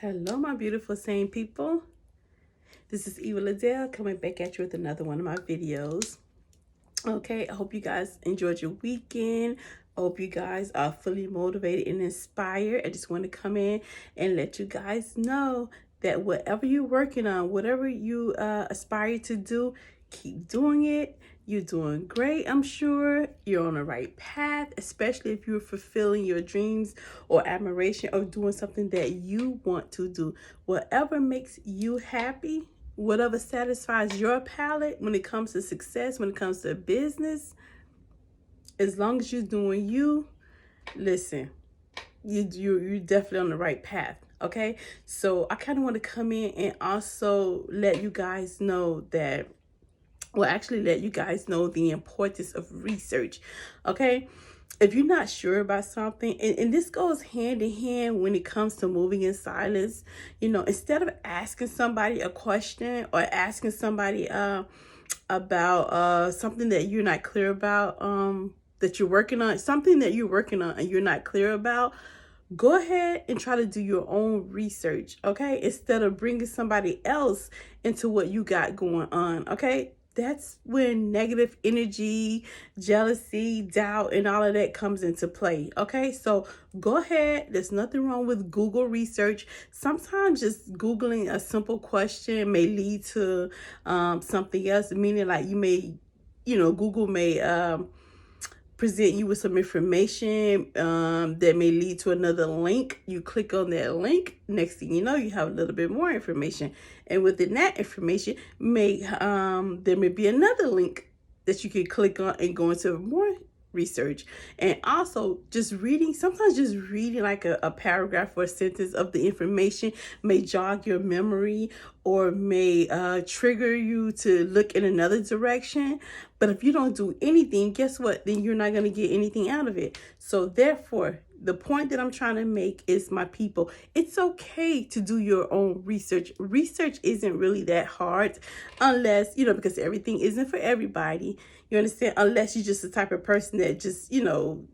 Hello, my beautiful sane people. This is Eva Liddell coming back at you with another one of my videos. Okay, I hope you guys enjoyed your weekend. I hope you guys are fully motivated and inspired. I just want to come in and let you guys know that whatever you're working on, whatever you aspire to do, keep doing it. You're doing great, I'm sure. You're on the right path, especially if you're fulfilling your dreams or admiration or doing something that you want to do. Whatever makes you happy, whatever satisfies your palate when it comes to success, when it comes to business, as long as you're doing you, listen, you're definitely on the right path. Okay, so I kind of want to come in and also let you guys know that, well, actually let you guys know the importance of research. Okay, if you're not sure about something, and this goes hand in hand when it comes to moving in silence, instead of asking somebody a question or asking somebody about something that you're not clear about, that you're working on, something that you're working on and you're not clear about, go ahead and try to do your own research. Okay, instead of bringing somebody else into what you got going on. Okay, that's when negative energy, jealousy, doubt, and all of that comes into play. Okay, so go ahead. There's nothing wrong with Google research. Sometimes just Googling a simple question may lead to something else, meaning like you may, Google may present you with some information that may lead to another link. You click on that link, next thing you know, you have a little bit more information, and within that information there may be another link that you can click on and go into more research. And also just reading, sometimes just reading like a paragraph or a sentence of the information may jog your memory or may trigger you to look in another direction. But if you don't do anything, guess what? Then you're not going to get anything out of it. So therefore, the point that I'm trying to make is, my people, it's okay to do your own research. Research isn't really that hard unless, because everything isn't for everybody. You understand? Unless you're just the type of person that just,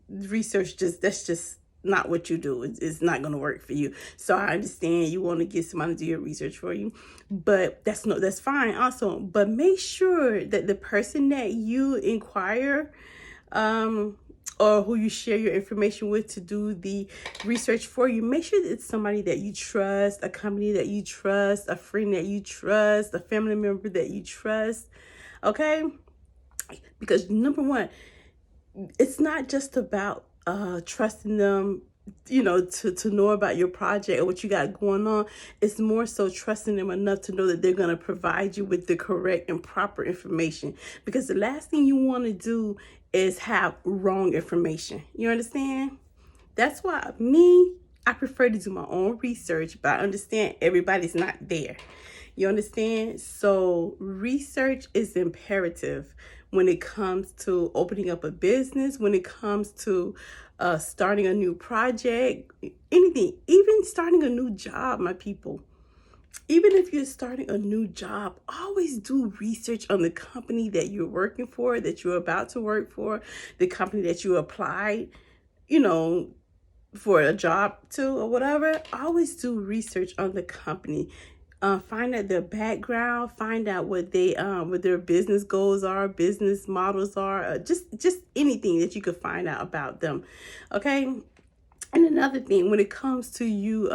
research that's just not what you do. It's not going to work for you. So I understand you want to get somebody to do your research for you, but that's fine also. But make sure that the person that you inquire, or who you share your information with to do the research for you, make sure that it's somebody that you trust, a company that you trust, a friend that you trust, a family member that you trust. Okay? Because number one, it's not just about trusting them, to know about your project or what you got going on. It's more so trusting them enough to know that they're going to provide you with the correct and proper information. Because the last thing you want to do is have wrong information. You understand? That's why I prefer to do my own research, but I understand everybody's not there. You understand? So research is imperative when it comes to opening up a business, when it comes to starting a new project, anything, even starting a new job, my people. Even if you're starting a new job, always do research on the company that you're working for, that you're about to work for, the company that you applied, for a job to or whatever. Always do research on the company. Find out their background, find out what their business goals are, business models are, just anything that you could find out about them. Okay. And another thing, when it comes to you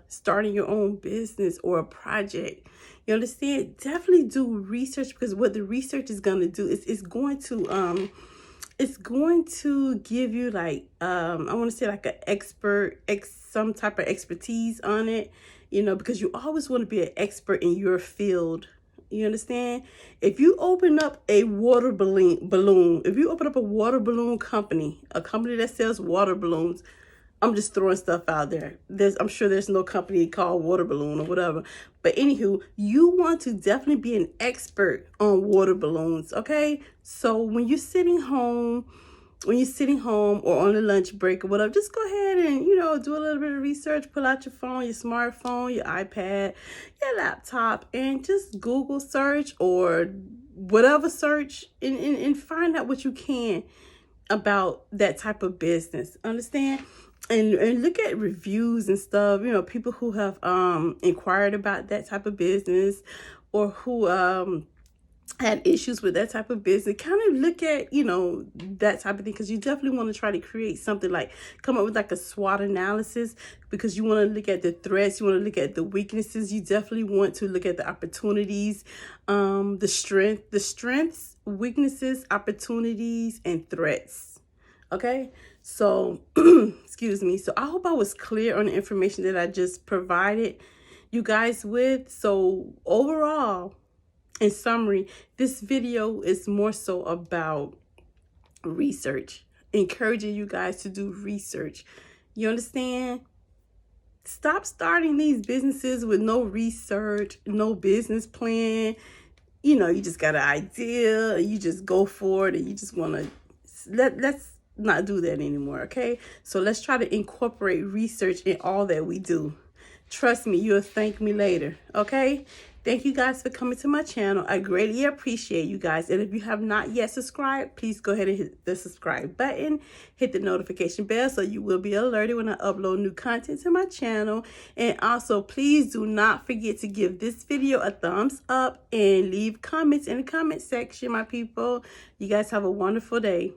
starting your own business or a project, you understand, definitely do research, because what the research is going to do is it's going to give you like I want to say like some type of expertise on it, because you always want to be an expert in your field. You understand? If you open up a water balloon, if you open up a water balloon company, a company that sells water balloons, I'm just throwing stuff out there. I'm sure there's no company called Water Balloon or whatever. But anywho, you want to definitely be an expert on water balloons, okay? So when you're sitting home or on a lunch break or whatever, just go ahead and, do a little bit of research. Pull out your phone, your smartphone, your iPad, your laptop, and just Google search or whatever search and find out what you can about that type of business. Understand? and look at reviews and stuff, you know, people who have inquired about that type of business, or who had issues with that type of business. Kind of look at, you know, that type of thing, because you definitely want to try to create something, like come up with like a SWOT analysis, because you want to look at the threats, you want to look at the weaknesses, you definitely want to look at the opportunities, the strengths, weaknesses, opportunities, and threats. Okay, so excuse me. So I hope I was clear on the information that I just provided you guys with. So overall, in summary, this video is more so about research, encouraging you guys to do research. You understand? Stop starting these businesses with no research, no business plan. You know, you just got an idea, you just go for it, and you just want to let's not do that anymore. Okay, so let's try to incorporate research in all that we do. Trust me, you'll thank me later. Okay, thank you guys for coming to my channel. I greatly appreciate you guys, and if you have not yet subscribed, please go ahead and hit the subscribe button, hit the notification bell, so you will be alerted when I upload new content to my channel. And also, please do not forget to give this video a thumbs up and leave comments in the comment section, my people. You guys have a wonderful day.